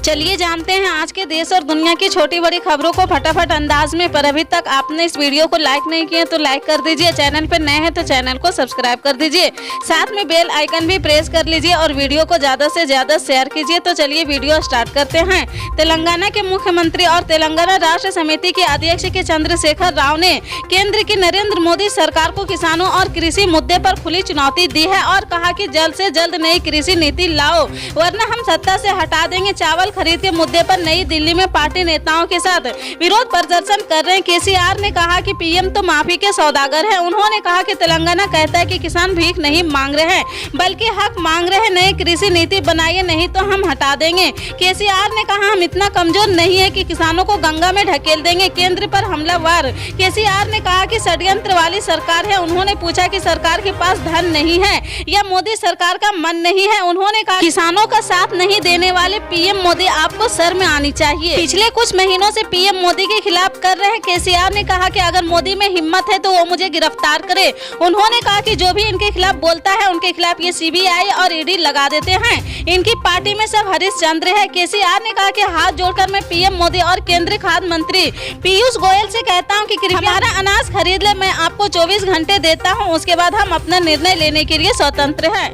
चलिए जानते हैं आज के देश और दुनिया की छोटी बड़ी खबरों को फटाफट अंदाज में। पर अभी तक आपने इस वीडियो को लाइक नहीं किया तो लाइक कर दीजिए, चैनल पर नए हैं तो चैनल को सब्सक्राइब कर दीजिए, साथ में बेल आइकन भी प्रेस कर लीजिए और वीडियो को ज्यादा से ज्यादा शेयर कीजिए। तो चलिए वीडियो स्टार्ट करते हैं। तेलंगाना के मुख्यमंत्री और तेलंगाना राष्ट्र समिति के अध्यक्ष के चंद्रशेखर राव ने केंद्र की नरेंद्र मोदी सरकार को किसानों और कृषि मुद्दे पर खुली चुनौती दी है और कहा कि जल्द से जल्द नई कृषि नीति लाओ वरना हम सत्ता से हटा देंगे। चावल खरीद के मुद्दे पर नई दिल्ली में पार्टी नेताओं के साथ विरोध प्रदर्शन कर रहे केसीआर ने कहा कि पीएम तो माफी के सौदागर है। उन्होंने कहा कि तेलंगाना कहता है कि किसान भीख नहीं मांग रहे हैं बल्कि हक मांग रहे हैं। नई कृषि नीति बनाइए नहीं तो हम हटा देंगे। केसीआर ने कहा हम इतना कमजोर नहीं है कि किसानों को गंगा में ढकेल देंगे। केंद्र पर हमलावर केसीआर ने कहा कि षड्यंत्र वाली सरकार है। उन्होंने पूछा कि सरकार के पास धन नहीं है या मोदी सरकार का मन नहीं है। उन्होंने कहा किसानों का साथ नहीं देने वाले पीएम मोदी आपको सर में आनी चाहिए। पिछले कुछ महीनों से पीएम मोदी के खिलाफ कर रहे केसीआर ने कहा कि अगर मोदी में हिम्मत है तो वो मुझे गिरफ्तार करे। उन्होंने कहा कि जो भी इनके खिलाफ बोलता है उनके खिलाफ ये सीबीआई और ईडी लगा देते हैं। इनकी पार्टी में सब हरिश्चंद्र है। केसीआर ने कहा कि हाथ जोड़कर मैं पीएम मोदी और केंद्रीय खाद्य मंत्री पीयूष गोयल से कहता हूं कि कृपया हमारा अनाज खरीद ले। मैं आपको 24 घंटे देता हूं, उसके बाद हम अपना निर्णय लेने के लिए स्वतंत्र हैं।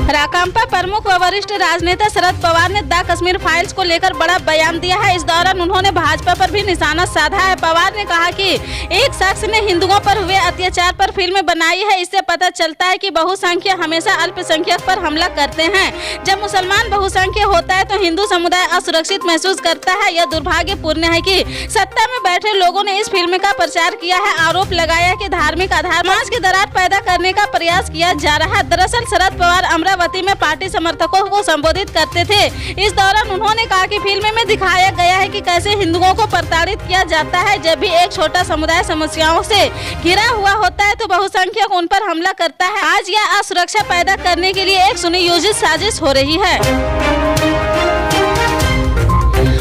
राकांपा प्रमुख व वरिष्ठ राजनेता शरद पवार ने द कश्मीर फाइल्स को लेकर बड़ा बयान दिया है। इस दौरान उन्होंने भाजपा पर भी निशाना साधा है। पवार ने कहा कि एक शख्स ने हिंदुओं पर हुए अत्याचार पर फिल्म बनाई है। इससे पता चलता है कि बहुसंख्यक हमेशा अल्पसंख्यक पर हमला करते हैं। जब मुसलमान बहुसंख्यक होता है तो हिंदू समुदाय असुरक्षित महसूस करता है। यह दुर्भाग्यपूर्ण है कि सत्ता में बैठे लोगों ने इस फिल्म का प्रचार किया है। आरोप लगाया कि धार्मिक आधार समाज की दरार पैदा करने का प्रयास किया जा रहा है। दरअसल शरद पवार अमरावती में पार्टी समर्थकों को संबोधित करते थे। इस दौरान उन्होंने कहा कि फिल्म में दिखाया गया है कि कैसे हिंदुओं को प्रताड़ित किया जाता है। जब भी एक छोटा समुदाय समस्याओं से घिरा हुआ होता है तो बहुसंख्यक उन पर हमला करता है। आज यह असुरक्षा पैदा करने के लिए एक सुनियोजित साजिश हो रही है।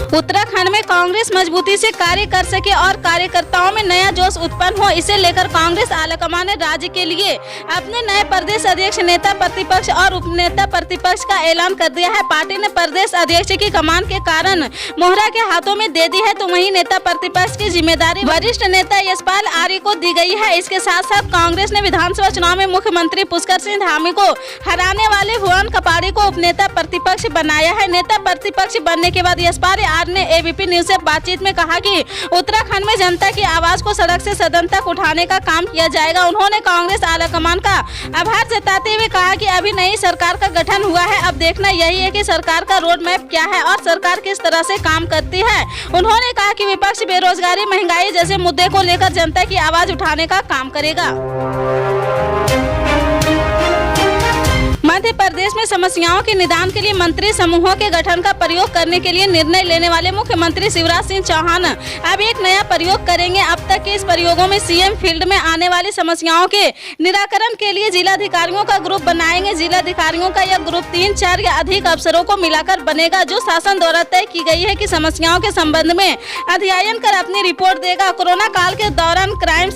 उत्तराखंड में कांग्रेस मजबूती से कार्य कर सके और कार्यकर्ताओं में नया जोश उत्पन्न हो, इसे लेकर कांग्रेस आलाकमान ने राज्य के लिए अपने नए प्रदेश अध्यक्ष, नेता प्रतिपक्ष और उपनेता प्रतिपक्ष का ऐलान कर दिया है। पार्टी ने प्रदेश अध्यक्ष की कमान के कारण मोहरा के हाथों में दे दी है तो वहीं नेता प्रतिपक्ष की जिम्मेदारी वरिष्ठ नेता यशपाल आर्य को दी गई है। इसके साथ साथ कांग्रेस ने विधानसभा चुनाव में मुख्यमंत्री पुष्कर सिंह धामी को हराने वाले भुवन कपाड़ी को उपनेता प्रतिपक्ष बनाया है। नेता प्रतिपक्ष बनने के बाद यशपाल ने एबीपी न्यूज से बातचीत में कहा कि उत्तराखंड में जनता की आवाज को सड़क से सदन तक उठाने का काम किया जाएगा। उन्होंने कांग्रेस आलाकमान का आभार जताते हुए कहा कि अभी नई सरकार का गठन हुआ है, अब देखना यही है कि सरकार का रोड मैप क्या है और सरकार किस तरह से काम करती है। उन्होंने कहा कि विपक्ष बेरोजगारी, महंगाई जैसे मुद्दे को लेकर जनता की आवाज उठाने का काम करेगा। मध्य प्रदेश में समस्याओं के निदान के लिए मंत्री समूहों के गठन का प्रयोग करने के लिए निर्णय लेने वाले मुख्यमंत्री शिवराज सिंह चौहान अब एक नया प्रयोग करेंगे। अब तक के इस प्रयोगों में सीएम फील्ड में आने वाली समस्याओं के निराकरण के लिए जिलाधिकारियों का ग्रुप बनाएंगे। जिलाधिकारियों का यह ग्रुप 3-4 या अधिक अफसरों को मिलाकर बनेगा जो शासन द्वारा तय की गई है कि समस्याओं के संबंध में अध्ययन कर अपनी रिपोर्ट देगा। कोरोना काल के दौरान क्राइम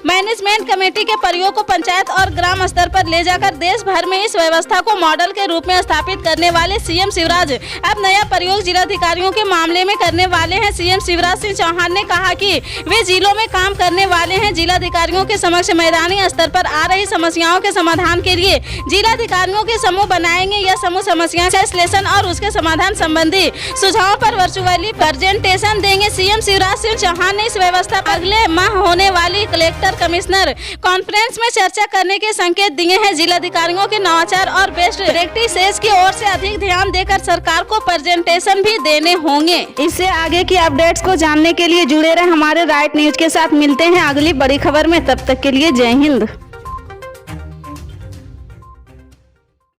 मैनेजमेंट कमेटी के प्रयोग को पंचायत और ग्राम स्तर पर ले जाकर देश भर में इस व्यवस्था को मॉडल के रूप में स्थापित करने वाले सीएम शिवराज अब नया प्रयोग जिलाधिकारियों के मामले में करने वाले हैं। सीएम शिवराज सिंह चौहान ने कहा कि वे जिलों में काम करने वाले हैं। जिलाधिकारियों के समक्ष मैदानी स्तर पर आ रही समस्याओं के समाधान के लिए जिलाधिकारियों के समूह बनाएंगे। यह समूह समस्या का विश्लेषण और उसके समाधान संबंधी सुझावों पर वर्चुअली प्रेजेंटेशन देंगे। सीएम शिवराज सिंह चौहान ने इस व्यवस्था पर अगले माह होने वाली कलेक्टर कमिश्नर कॉन्फ्रेंस में चर्चा करने के संकेत दिए हैं। जिलाधिकारियों के नवाचार और बेस्ट प्रैक्टिसेस की ओर से अधिक ध्यान देकर सरकार को प्रेजेंटेशन भी देने होंगे। इससे आगे की अपडेट्स को जानने के लिए जुड़े रहे हमारे राइट न्यूज के साथ। मिलते हैं अगली बड़ी खबर में, तब तक के लिए जय हिंद।